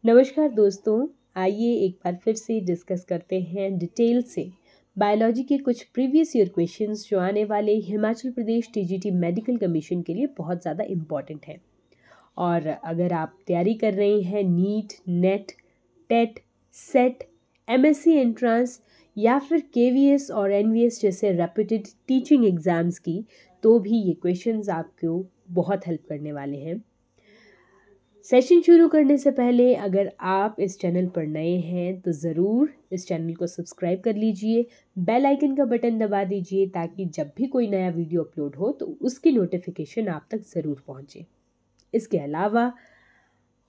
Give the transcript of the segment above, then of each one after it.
नमस्कार दोस्तों, आइए एक बार फिर से डिस्कस करते हैं डिटेल से बायोलॉजी के कुछ प्रीवियस ईयर क्वेश्चंस जो आने वाले Himachal Pradesh TGT medical commission के लिए बहुत ज़्यादा इम्पॉर्टेंट है। और अगर आप तैयारी कर रहे हैं NEET, NET, TET, SET, MSc entrance या फिर केवीएस और एनवीएस जैसे रेप्यूटेड टीचिंग एग्ज़ाम्स की, तो भी ये क्वेश्चंस आपको बहुत हेल्प करने वाले हैं। सेशन शुरू करने से पहले अगर आप इस चैनल पर नए हैं तो ज़रूर इस चैनल को सब्सक्राइब कर लीजिए, बेल आइकन का बटन दबा दीजिए ताकि जब भी कोई नया वीडियो अपलोड हो तो उसकी नोटिफिकेशन आप तक ज़रूर पहुंचे। इसके अलावा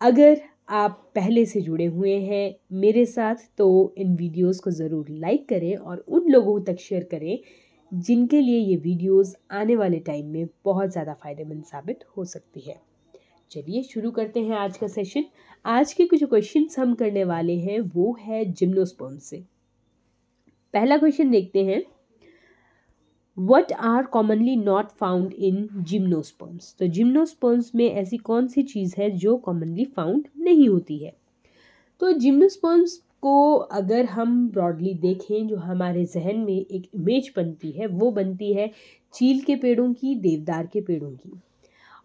अगर आप पहले से जुड़े हुए हैं मेरे साथ तो इन वीडियोस को ज़रूर लाइक करें और उन लोगों तक शेयर करें जिनके लिए ये वीडियोस आने वाले टाइम में बहुत ज़्यादा फ़ायदेमंद साबित हो सकती है। चलिए शुरू करते हैं आज का सेशन। आज के कुछ क्वेश्चंस हम करने वाले हैं वो है जिम्नोस्पर्म से। पहला क्वेश्चन देखते हैं, what are commonly not found in gymnosperms. तो जिम्नोस्पर्म्स में ऐसी कौन सी चीज़ है जो कॉमनली फाउंड नहीं होती है। तो जिम्नोस्पर्म्स को अगर हम ब्रॉडली देखें, जो हमारे जहन में एक इमेज बनती है वो बनती है चील के पेड़ों की, देवदार के पेड़ों की।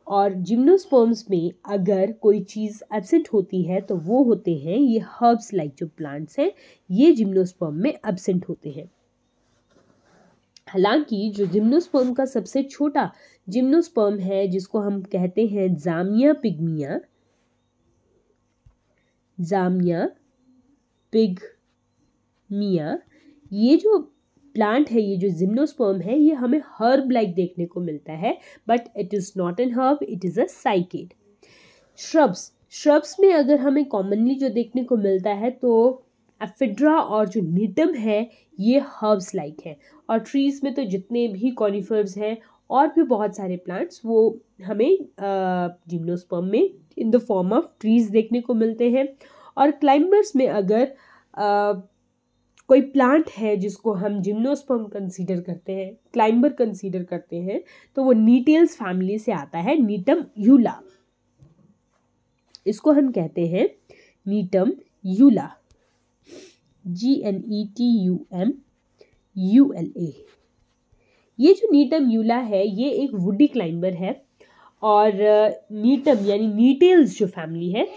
और जिम्नोस्पर्म्स में अगर कोई चीज़ एब्सेंट होती है तो वो होते हैं ये हर्ब्स लाइक जो प्लांट्स हैं, ये जिम्नोस्पर्म में एब्सेंट होते हैं। हालांकि जो जिम्नोस्पर्म का सबसे छोटा जिम्नोस्पर्म है जिसको हम कहते हैं जामिया पिग्मिया, ये जो प्लांट है, ये जो जिम्नोस्पर्म है, ये हमें हर्ब लाइक देखने को मिलता है, but it is not an herb, it is a psyched. Shrubs में अगर हमें कॉमनली जो देखने को मिलता है तो एफिड्रा और जो नीटम है ये हर्ब्स लाइक है। और ट्रीज़ में तो जितने भी कॉनिफर्स हैं और भी बहुत सारे प्लांट्स वो हमें जिम्नोस्पर्म में इन द फॉर्म ऑफ ट्रीज़ देखने को मिलते हैं। और क्लाइंबर्स में अगर कोई प्लांट है जिसको हम जिम्नोस्पर्म कंसीडर करते हैं, क्लाइंबर कंसीडर करते हैं, तो वो नीटेल्स फैमिली से आता है, नीटम यूला। इसको हम कहते हैं नीटम यूला, GNETUMULA। ये जो नीटम यूला है ये एक वुडी क्लाइंबर है। और नीटम यानी नीटेल्स जो फैमिली है,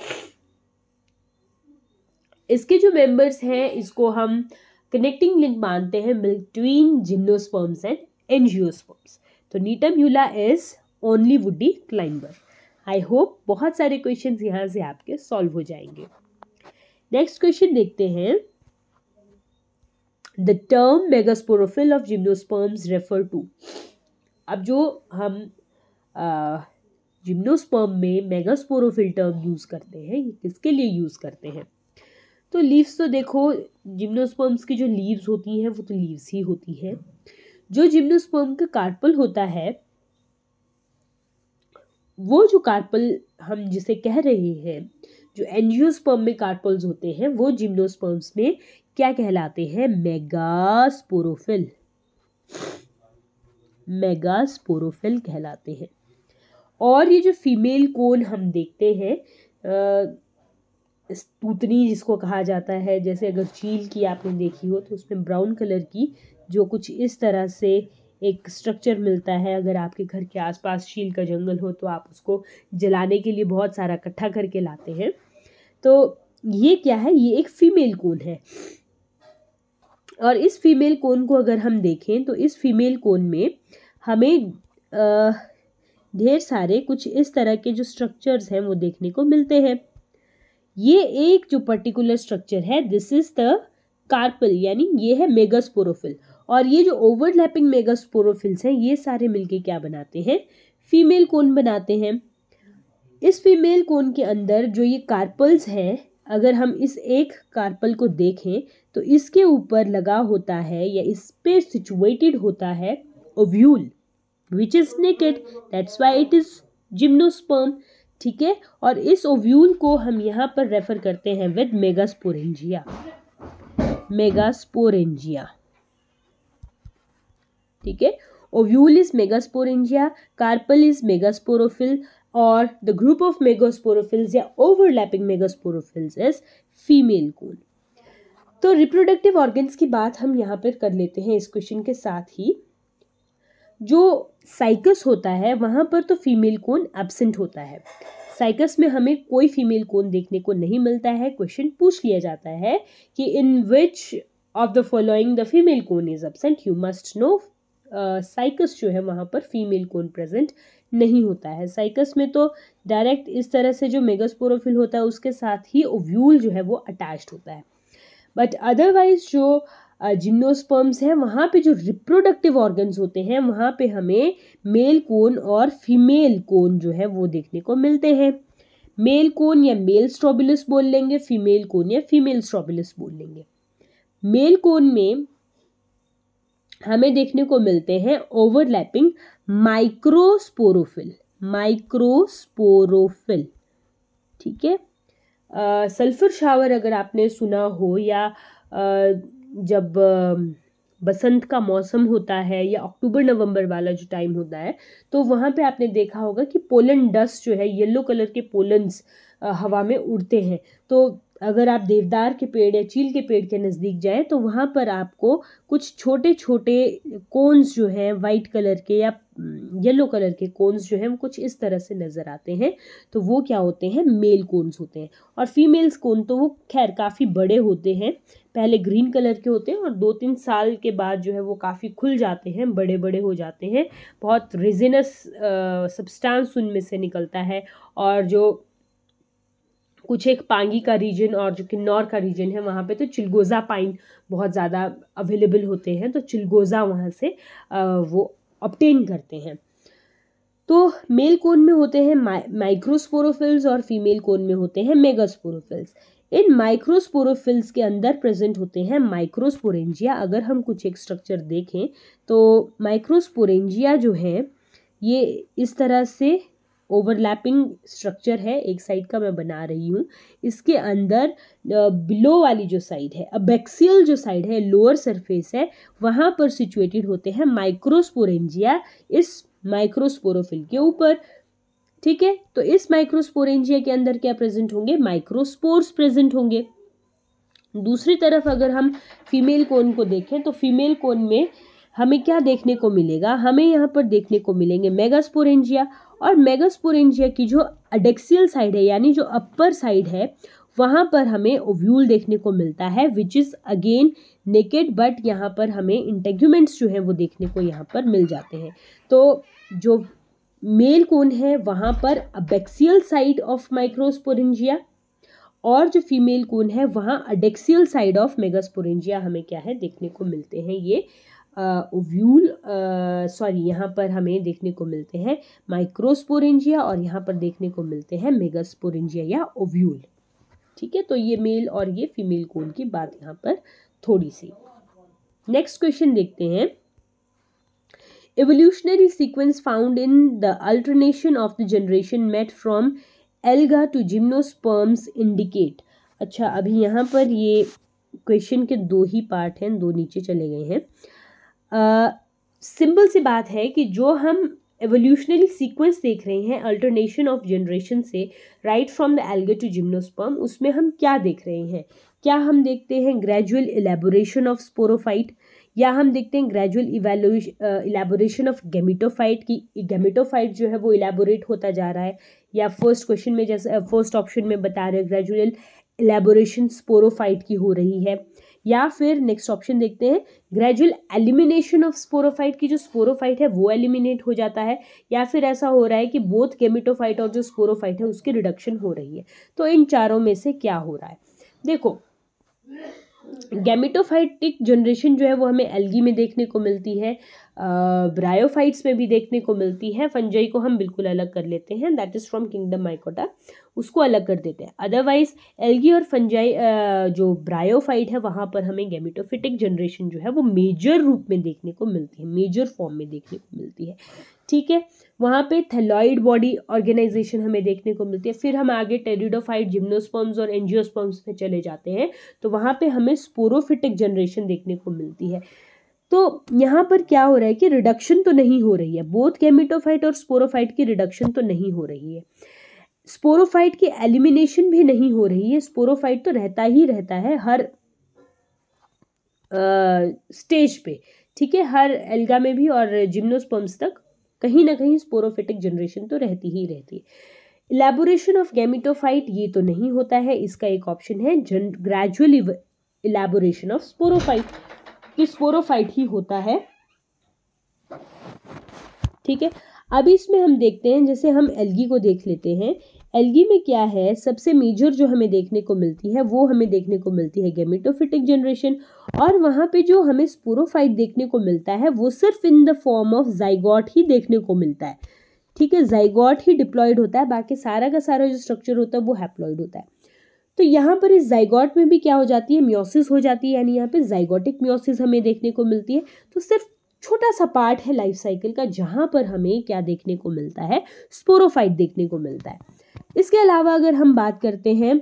इसके जो मेंबर्स हैं इसको हम कनेक्टिंग लिंक मानते हैं बिटवीन जिम्नोस्पर्म्स एंड एंजियोस्पर्म्स। तो Gnetum ula is only woody climber. I hope बहुत सारे क्वेश्चंस यहाँ से आपके सॉल्व हो जाएंगे। नेक्स्ट क्वेश्चन देखते हैं, the term megasporophyll of gymnosperms refer to. अब जो हम जिम्नोस्पर्म में मेगास्पोरोफिल टर्म यूज करते हैं, ये किसके लिए यूज करते हैं। तो लीव्स तो देखो, जिम्नोस्पर्म्स की जो लीव्स होती हैं वो तो लीव्स ही होती हैं। जो जिम्नोस्पर्म का कार्पल होता है, वो जो कार्पल हम जिसे कह रहे हैं, जो एंजियोस्पर्म में कार्पल्स होते हैं वो जिम्नोस्पर्म्स में क्या कहलाते हैं, मेगास्पोरोफिल कहलाते हैं। और ये जो फीमेल कोन हम देखते हैं, तूतनी जिसको कहा जाता है, जैसे अगर चील की आपने देखी हो तो उसमें ब्राउन कलर की जो कुछ इस तरह से एक स्ट्रक्चर मिलता है। अगर आपके घर के आसपास चील का जंगल हो तो आप उसको जलाने के लिए बहुत सारा इकट्ठा करके लाते हैं। तो ये क्या है, ये एक फीमेल कोन है। और इस फीमेल कोन को अगर हम देखें तो इस फीमेल कोन में हमें ढेर सारे कुछ इस तरह के जो स्ट्रक्चर्स हैं वो देखने को मिलते हैं। ये एक जो पर्टिकुलर स्ट्रक्चर है, दिस इज द कार्पल, यानी ये है मेगास्पोरोफिल। और ये जो ओवरलैपिंग मेगास्पोरोफिल्स हैं ये सारे मिलके क्या बनाते हैं, फीमेल कोन बनाते हैं। इस फीमेल कोन के अंदर जो ये कार्पल्स हैं, अगर हम इस एक कार्पल को देखें तो इसके ऊपर लगा होता है या इस पे सिचुएटेड होता है ovule which is naked, that's why it is gymnosperm. ठीक है, और इस ओव्यूल को हम यहाँ पर रेफर करते हैं विद मेगास्पोरेंजिया। ठीक है, ovule is megasporangia, carpel is megasporophyll और द ग्रुप ऑफ मेगास्पोरोफिल्स या overlapping megasporophylls is female cone. तो रिप्रोडक्टिव ऑर्गन्स की बात हम यहाँ पर कर लेते हैं इस क्वेश्चन के साथ ही। जो साइकस होता है वहाँ पर तो फीमेल कोन एब्सेंट होता है, साइकस में हमें कोई फीमेल कोन देखने को नहीं मिलता है। क्वेश्चन पूछ लिया जाता है कि in which of the following the female cone is absent, you must know. Cycas जो है वहाँ पर फीमेल कोन प्रेजेंट नहीं होता है। साइकस में तो डायरेक्ट इस तरह से जो मेगास्पोरोफिल होता है उसके साथ ही ओव्यूल जो है वो अटैच्ड होता है। बट अदरवाइज जो जिम्नोस्पर्म्स है वहाँ पे जो रिप्रोडक्टिव ऑर्गन्स होते हैं वहाँ पे हमें मेल कोन और फीमेल कोन जो है वो देखने को मिलते हैं। मेल कोन या मेल स्ट्रोबिलस बोल लेंगे, फीमेल कोन या फीमेल स्ट्रोबिलस बोल लेंगे। मेल कोन में हमें देखने को मिलते हैं ओवरलैपिंग माइक्रोस्पोरोफिल, माइक्रोस्पोरोफिल, ठीक है। सल्फर शावर अगर आपने सुना हो या जब बसंत का मौसम होता है या अक्टूबर नवंबर वाला जो टाइम होता है तो वहाँ पे आपने देखा होगा कि पोलन डस्ट जो है, येलो कलर के पोलन्स हवा में उड़ते हैं। तो अगर आप देवदार के पेड़ या चील के पेड़ के नज़दीक जाएं तो वहाँ पर आपको कुछ छोटे छोटे कोन्स जो हैं वाइट कलर के या येलो कलर के कोन्स जो हैं वो कुछ इस तरह से नज़र आते हैं। तो वो क्या होते हैं, मेल कोन्स होते हैं। और फीमेल्स कोन तो वो खैर काफ़ी बड़े होते हैं, पहले ग्रीन कलर के होते हैं और 2-3 साल के बाद जो है वो काफ़ी खुल जाते हैं, बड़े बड़े हो जाते हैं, बहुत रेजिनस सब्सटेंस उनमें से निकलता है। और जो कुछ एक पांगी का रीजन और जो किन्नौर का रीजन है वहाँ पे तो चिलगोज़ा पाइन बहुत ज़्यादा अवेलेबल होते हैं, तो चिलगोज़ा वहाँ से वो ऑब्टेन करते हैं। तो मेल कोन में होते हैं माइक्रोस्पोरोफिल्स और फीमेल कोन में होते हैं मेगास्पोरोफिल्स। इन माइक्रोस्पोरोफिल्स के अंदर प्रेजेंट होते हैं माइक्रोस्पोरेंजिया। अगर हम कुछ एक स्ट्रक्चर देखें तो माइक्रोस्पोरेंजिया जो है ये इस तरह से ओवरलैपिंग स्ट्रक्चर है, एक साइड का मैं बना रही हूँ। इसके अंदर बिलो वाली जो साइड है, अबैक्सियल जो साइड है, लोअर सरफेस है, वहाँ पर सिचुएटेड होते हैं माइक्रोस्पोरेंजिया इस माइक्रोस्पोरोफिल के ऊपर, ठीक है। तो इस माइक्रोस्पोरेंजिया के अंदर क्या प्रेजेंट होंगे, माइक्रोस्पोर्स प्रेजेंट होंगे। दूसरी तरफ अगर हम फीमेल कोन को देखें तो फीमेल कोन में हमें क्या देखने को मिलेगा, हमें यहाँ पर देखने को मिलेंगे मेगास्पोरेंजिया। और मेगास्पोरेंजिया की जो अडेक्सियल साइड है यानी जो अपर साइड है वहाँ पर हमें ओव्यूल देखने को मिलता है which is again naked, but यहाँ पर हमें इंटेग्यूमेंट्स जो हैं वो देखने को यहाँ पर मिल जाते हैं। तो जो मेल कोन है वहाँ पर अबैक्सियल साइड ऑफ माइक्रोस्पोरेंजिया और जो फीमेल कोन है वहाँ अडेक्सियल साइड ऑफ मेगास्पोरेंजिया हमें क्या है देखने को मिलते हैं। ये ओव्यूल यहाँ पर हमें देखने को मिलते हैं माइक्रोस्पोरेंजिया और यहाँ पर देखने को मिलते हैं मेगास्पोरेंजिया या ओव्यूल, ठीक है। तो ये मेल और ये फीमेल कोन की बात यहाँ पर थोड़ी सी। नेक्स्ट क्वेश्चन देखते हैं। Evolutionary sequence found in the alternation of the generation met from alga to gymnosperms indicate. अच्छा, अभी यहाँ पर ये क्वेश्चन के 2 ही पार्ट हैं, 2 नीचे चले गए हैं। सिंपल सी बात है कि जो हम एवोल्यूशनरी सीक्वेंस देख रहे हैं अल्टरनेशन ऑफ जनरेशन से right from the alga to gymnosperm, उसमें हम क्या देख रहे हैं, क्या हम देखते हैं ग्रेजुअल इलेबोरेशन ऑफ स्पोरोफाइट या हम देखते हैं ग्रेजुअल इलेबोरेशन ऑफ गेमिटोफाइट की गेमिटोफाइट जो है वो इलेबोरेट होता जा रहा है, या फर्स्ट क्वेश्चन में जैसे फर्स्ट ऑप्शन में बता रहे हैं ग्रेजुअल इलेबोरेशन स्पोरोफाइट की हो रही है, या फिर नेक्स्ट ऑप्शन देखते हैं ग्रेजुअल एलिमिनेशन ऑफ स्पोरोफाइट की जो स्पोरोफाइट है वो एलिमिनेट हो जाता है, या फिर ऐसा हो रहा है कि बोथ गेमिटोफाइट और जो स्पोरोफाइट है उसकी रिडक्शन हो रही है। तो इन चारों में से क्या हो रहा है, देखो गैमेटोफाइटिक जनरेशन जो है वो हमें एल्गी में देखने को मिलती है, ब्रायोफाइट्स में भी देखने को मिलती है। फंजाई को हम बिल्कुल अलग कर लेते हैं, that is from kingdom mycota, उसको अलग कर देते हैं। अदरवाइज एल्गी और फंजाई जो ब्रायोफाइट है वहाँ पर हमें गैमेटोफिटिक जनरेशन जो है वो मेजर रूप में देखने को मिलती है, मेजर फॉर्म में देखने को मिलती है, ठीक है। वहाँ पे थैलॉइड बॉडी ऑर्गेनाइजेशन हमें देखने को मिलती है। फिर हम आगे टेरिडोफाइट, जिम्नोस्पर्म्स और एंजियोस्पर्म्स में चले जाते हैं तो वहाँ पे हमें स्पोरोफिटिक जनरेशन देखने को मिलती है। तो यहाँ पर क्या हो रहा है कि रिडक्शन तो नहीं हो रही है, बोथ गैमेटोफाइट और स्पोरोफाइट की रिडक्शन तो नहीं हो रही है, स्पोरोफाइट की एलिमिनेशन भी नहीं हो रही है। स्पोरोफाइट तो रहता ही रहता है हर स्टेज पे, ठीक है, हर एल्गा में भी और जिम्नोस्पर्म्स तक कहीं ना कहीं स्पोरोफिटिक जनरेशन तो रहती ही रहती है। इलेबोरेशन ऑफ गैमेटोफाइट ये तो नहीं होता है, इसका एक ऑप्शन है ग्रेजुअल इलेबोरेशन ऑफ स्पोरोफाइट, कि स्पोरोफाइट ही होता है, ठीक है। अब इसमें हम देखते हैं, जैसे हम एल्गी को देख लेते हैं, एल्गी में क्या है, सबसे मेजर जो हमें देखने को मिलती है वो हमें देखने को मिलती है गैमेटोफिटिक जनरेशन, और वहाँ पे जो हमें स्पोरोफाइट देखने को मिलता है वो सिर्फ in the form of zygote ही देखने को मिलता है, ठीक है, जाइगोट ही डिप्लॉयड होता है, बाकी सारा का सारा जो स्ट्रक्चर होता है वो हैप्लॉयड होता है। तो यहाँ पर इस जाइगोट में भी क्या हो जाती है, मियोसिस हो जाती है, यानी यहाँ पे जाइगोटिक मियोसिस हमें देखने को मिलती है। तो सिर्फ छोटा सा पार्ट है लाइफ साइकिल का जहाँ पर हमें क्या देखने को मिलता है, स्पोरोफाइट देखने को मिलता है। इसके अलावा अगर हम बात करते हैं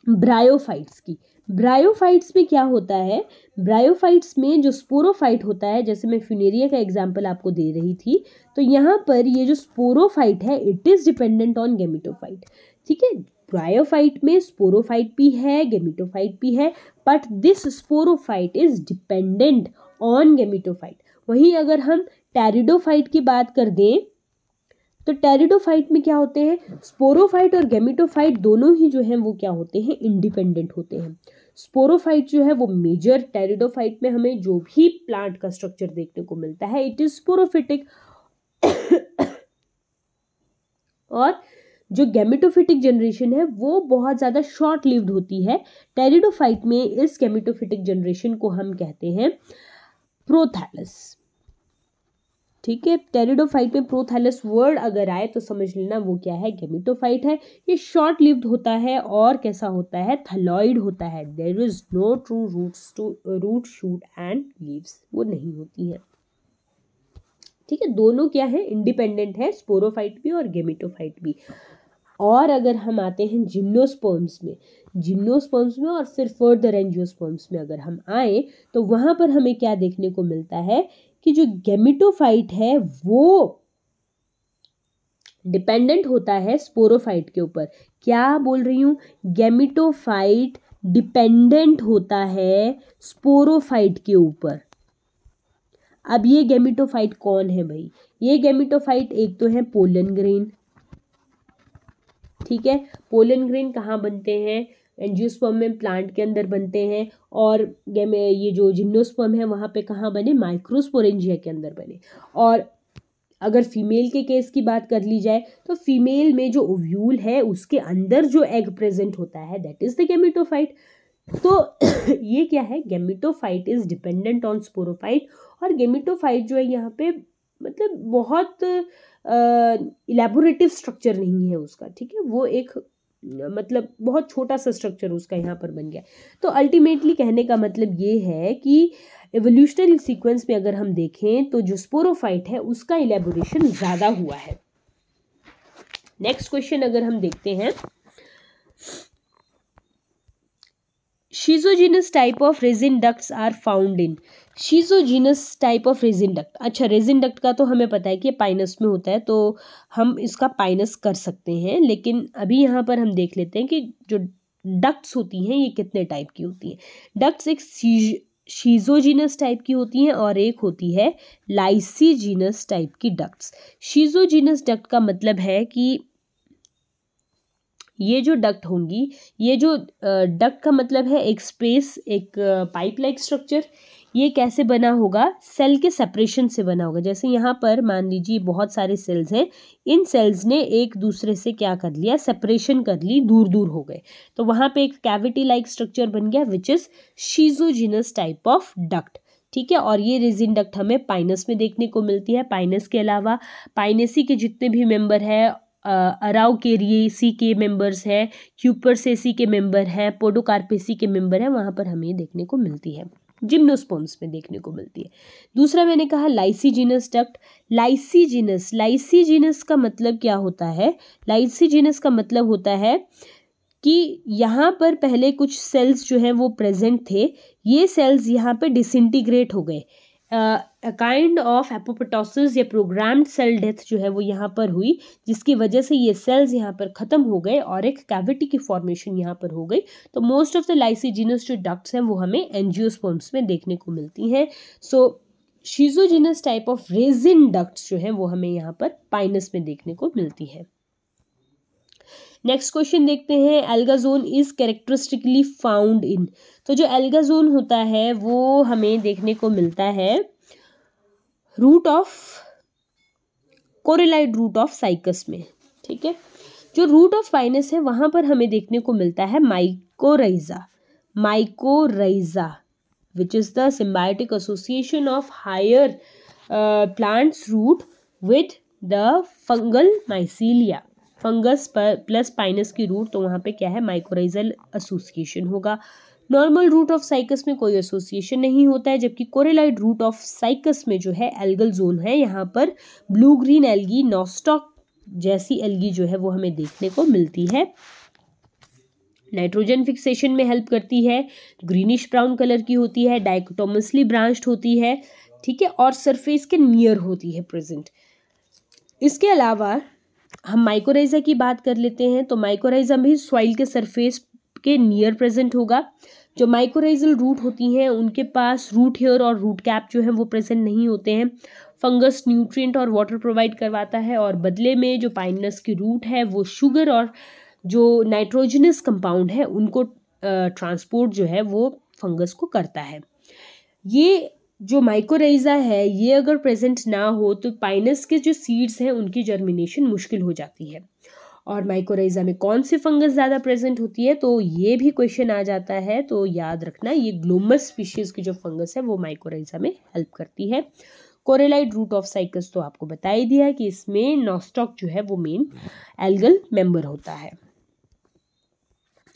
ब्रायोफाइट्स की, ब्रायोफाइट्स में क्या होता है, ब्रायोफाइट्स में जो स्पोरोफाइट होता है, जैसे मैं फ्यूनेरिया का एग्जांपल आपको दे रही थी, तो यहाँ पर ये जो स्पोरोफाइट है it is dependent on gametophyte, ठीक है। ब्रायोफाइट में स्पोरोफाइट भी है, गैमेटोफाइट भी है, but this sporophyte is dependent on gametophyte. वहीं अगर हम टेरिडोफाइट की बात कर दें तो टेरिडोफाइट में क्या होते हैं, स्पोरोफाइट और गैमेटोफाइट दोनों ही जो हैं वो क्या होते हैं, इंडिपेंडेंट होते हैं। स्पोरोफाइट जो है वो मेजर, टेरिडोफाइट में हमें जो भी प्लांट का स्ट्रक्चर देखने को मिलता है इट इज स्पोरोफिटिक, और जो गैमेटोफिटिक जनरेशन है वो बहुत ज़्यादा शॉर्ट लिव्ड होती है। टेरिडोफाइट में इस गैमेटोफिटिक जनरेशन को हम कहते हैं प्रोथैलस, ठीक है। टेरिडोफाइट में प्रोथैलस वर्ड अगर आए तो समझ लेना वो क्या है, गैमेटोफाइट है। ये शॉर्ट लिव्ड होता है और कैसा होता है, थैलॉइड होता है। There is no true roots to root, shoot and leaves, वो नहीं होती है, ठीक है। दोनों क्या है, इंडिपेंडेंट है, स्पोरोफाइट भी और गैमेटोफाइट भी। और अगर हम आते हैं जिम्नोस्पर्म्स में, जिम्नोस्पर्म्स में और फिर फर्दर एंजियोस्पर्म्स में अगर हम आए तो वहां पर हमें क्या देखने को मिलता है कि जो गैमेटोफाइट है वो डिपेंडेंट होता है स्पोरोफाइट के ऊपर। क्या बोल रही हूं, गैमेटोफाइट डिपेंडेंट होता है स्पोरोफाइट के ऊपर। अब ये गैमेटोफाइट कौन है भाई, ये गैमेटोफाइट एक तो है पोलन ग्रेन, ठीक है। पोलन ग्रेन कहाँ बनते हैं, एंजियोस्पर्म में, प्लांट के अंदर बनते हैं, और ये जो जिम्नोस्पर्म है वहाँ पे कहाँ बने, माइक्रोस्पोरेंजिया के अंदर बने। और अगर फीमेल के केस की बात कर ली जाए तो फीमेल में जो ओव्यूल है उसके अंदर जो एग प्रेजेंट होता है दैट इज द गैमेटोफाइट। तो ये क्या है, gametophyte is dependent on sporophyte, और गैमेटोफाइट जो है यहाँ पे मतलब बहुत इलेबोरेटिव स्ट्रक्चर नहीं है उसका, ठीक है, वो एक मतलब बहुत छोटा सा स्ट्रक्चर उसका यहाँ पर बन गया। तो अल्टीमेटली कहने का मतलब ये है कि एवोल्यूशनरी सीक्वेंस में अगर हम देखें तो जो स्पोरोफाइट है उसका इलेबोरेशन ज़्यादा हुआ है। नेक्स्ट क्वेश्चन अगर हम देखते हैं, schizogenous type of resin ducts are found in, schizogenous type of resin duct. अच्छा, रेजिन डक्ट का तो हमें पता है कि पाइनस में होता है, तो हम इसका पाइनस कर सकते हैं, लेकिन अभी यहाँ पर हम देख लेते हैं कि जो डक्ट्स होती हैं ये कितने टाइप की होती हैं। डक्ट्स एक शिजोजीनस टाइप की होती हैं और एक होती है लाइसीजीनस टाइप की डक्ट्स। शिजोजीनस डक्ट का मतलब है कि ये जो डक्ट होंगी, ये जो डक्ट का मतलब है एक स्पेस, एक पाइप लाइक स्ट्रक्चर, ये कैसे बना होगा, सेल के सेपरेशन से बना होगा। जैसे यहाँ पर मान लीजिए बहुत सारे सेल्स हैं, इन सेल्स ने एक दूसरे से क्या कर लिया, सेपरेशन कर ली, दूर दूर हो गए, तो वहाँ पे एक कैविटी लाइक स्ट्रक्चर बन गया which is schizogenous type of duct, ठीक है। और ये रेजिन डक्ट हमें पाइनस में देखने को मिलती है। पाइनस के अलावा पाइनेसी के जितने भी मेंबर हैं, अराउकेरिएसी के मेंबर्स हैं, क्यूपरसेसी के मेंबर हैं, पोडोकार्पेसी के मेंबर हैं, वहाँ पर हमें देखने को मिलती है, जिम्नोस्पर्म्स में देखने को मिलती है। दूसरा मैंने कहा लाइसीजीनस डक्ट। लाइसीजीनस, लाइसीजीनस का मतलब क्या होता है, लाइसीजीनस का मतलब होता है कि यहाँ पर पहले कुछ सेल्स जो हैं वो प्रेजेंट थे, ये सेल्स यहाँ पे डिसइंटीग्रेट हो गए। काइंड ऑफ एपोप्टोसिस या प्रोग्राम्ड सेल डेथ जो है वो यहाँ पर हुई, जिसकी वजह से ये सेल्स यहाँ पर ख़त्म हो गए और एक कैविटी की फॉर्मेशन यहाँ पर हो गई। तो मोस्ट ऑफ द लाइसिजिनस जो डक्ट्स हैं वो हमें एंजियोस्पर्म्स में देखने को मिलती हैं। सो शिजोजिनस टाइप ऑफ रेजिन डक्ट्स जो हैं वो हमें यहाँ पर पाइनस में देखने को मिलती है। नेक्स्ट क्वेश्चन देखते हैं, एल्गाजोन इज कैरेक्टरिस्टिकली फाउंड इन। तो जो एल्गाजोन होता है वो हमें देखने को मिलता है root of coralloid root of Cycas में। ठीक है, जो रूट ऑफ पाइनस है वहां पर हमें देखने को मिलता है mycorrhiza. Mycorrhiza which is the symbiotic association of higher plants root with the fungal mycelia. Fungus plus Pinus की रूट, तो वहाँ पे क्या है, माइकोराइजल एसोसिएशन होगा। नॉर्मल रूट ऑफ साइकस में कोई एसोसिएशन नहीं होता है, जबकि कोरेलाइड रूट ऑफ साइकस में जो है एल्गल जोन है, यहाँ पर ब्लू ग्रीन एल्गी, नॉस्टॉक जैसी एल्गी जो है वो हमें देखने को मिलती है। नाइट्रोजन फिक्सेशन में हेल्प करती है, ग्रीनिश ब्राउन कलर की होती है, डाइकोटोमसली ब्रांच्ड होती है। ठीक है, और सरफेस के नियर होती है प्रेजेंट। इसके अलावा हम माइकोराइजा की बात कर लेते हैं, तो माइकोराइजा भी सॉइल के सरफेस के नियर प्रेजेंट होगा। जो माइकोराइजल रूट होती हैं उनके पास रूट हेयर और रूट कैप जो है वो प्रेजेंट नहीं होते हैं। फंगस न्यूट्रिएंट और वाटर प्रोवाइड करवाता है, और बदले में जो पाइनस की रूट है वो शुगर और जो नाइट्रोजनस कंपाउंड है उनको ट्रांसपोर्ट जो है वो फंगस को करता है। ये जो माइकोराइजा है ये अगर प्रेजेंट ना हो तो पाइनस के जो सीड्स हैं उनकी जर्मिनेशन मुश्किल हो जाती है। और माइकोराइजा में कौन सी फंगस ज़्यादा प्रेजेंट होती है, तो ये भी क्वेश्चन आ जाता है। तो याद रखना, ये ग्लोमस स्पीशीज़ की जो फंगस है वो माइकोराइजा में हेल्प करती है। कोरेलाइड रूट ऑफ साइकस तो आपको बता ही दिया कि इसमें नॉस्टॉक जो है वो मेन एल्गल मेंबर होता है।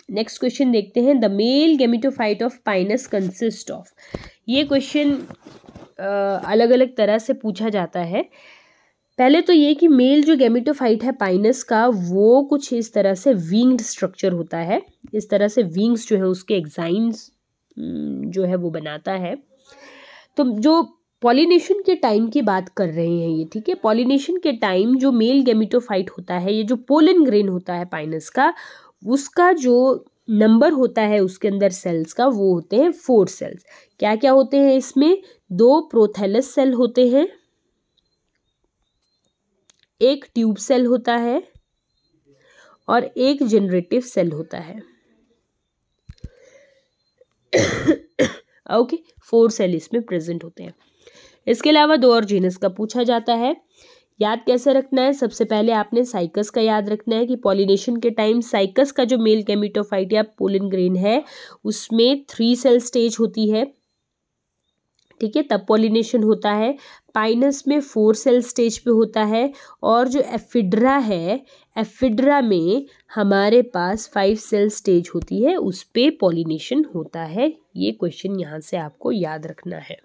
नेक्स्ट क्वेश्चन देखते हैं, the male gametophyte of Pinus consist of. ये क्वेश्चन अलग अलग तरह से पूछा जाता है। पहले तो ये कि मेल जो गेमिटोफाइट है पाइनस का वो कुछ इस तरह से विंग्ड स्ट्रक्चर होता है, इस तरह से विंग्स जो है उसके एक्साइन्स जो है वो बनाता है। तो जो पॉलिनेशन के टाइम की बात कर रहे हैं ये, ठीक है, पॉलिनेशन के टाइम जो मेल गेमिटोफाइट होता है, ये जो पोलन ग्रेन होता है पाइनस का, उसका जो नंबर होता है उसके अंदर सेल्स का वो होते हैं 4 सेल्स। क्या क्या होते हैं इसमें, 2 प्रोथैलस सेल होते हैं, एक ट्यूब सेल होता है और एक जनरेटिव सेल होता है। ओके, 4 सेल इसमें प्रेजेंट होते हैं। इसके अलावा 2 और जीनस का पूछा जाता है। याद कैसे रखना है, सबसे पहले आपने साइकस का याद रखना है कि पॉलिनेशन के टाइम साइकस का जो मेल गेमिटोफाइट या पोलन ग्रेन है उसमें 3 सेल स्टेज होती है। ठीक है, तब पॉलिनेशन होता है। पाइनस में 4 सेल स्टेज पे होता है, और जो एफिड्रा है, एफिड्रा में हमारे पास 5 सेल स्टेज होती है, उस पे पॉलिनेशन होता है। ये क्वेश्चन यहाँ से आपको याद रखना है।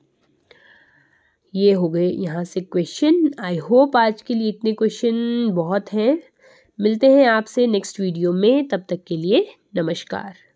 ये हो गए यहाँ से क्वेश्चन। आई होप आज के लिए इतने क्वेश्चन बहुत हैं। मिलते हैं आपसे नेक्स्ट वीडियो में, तब तक के लिए नमस्कार।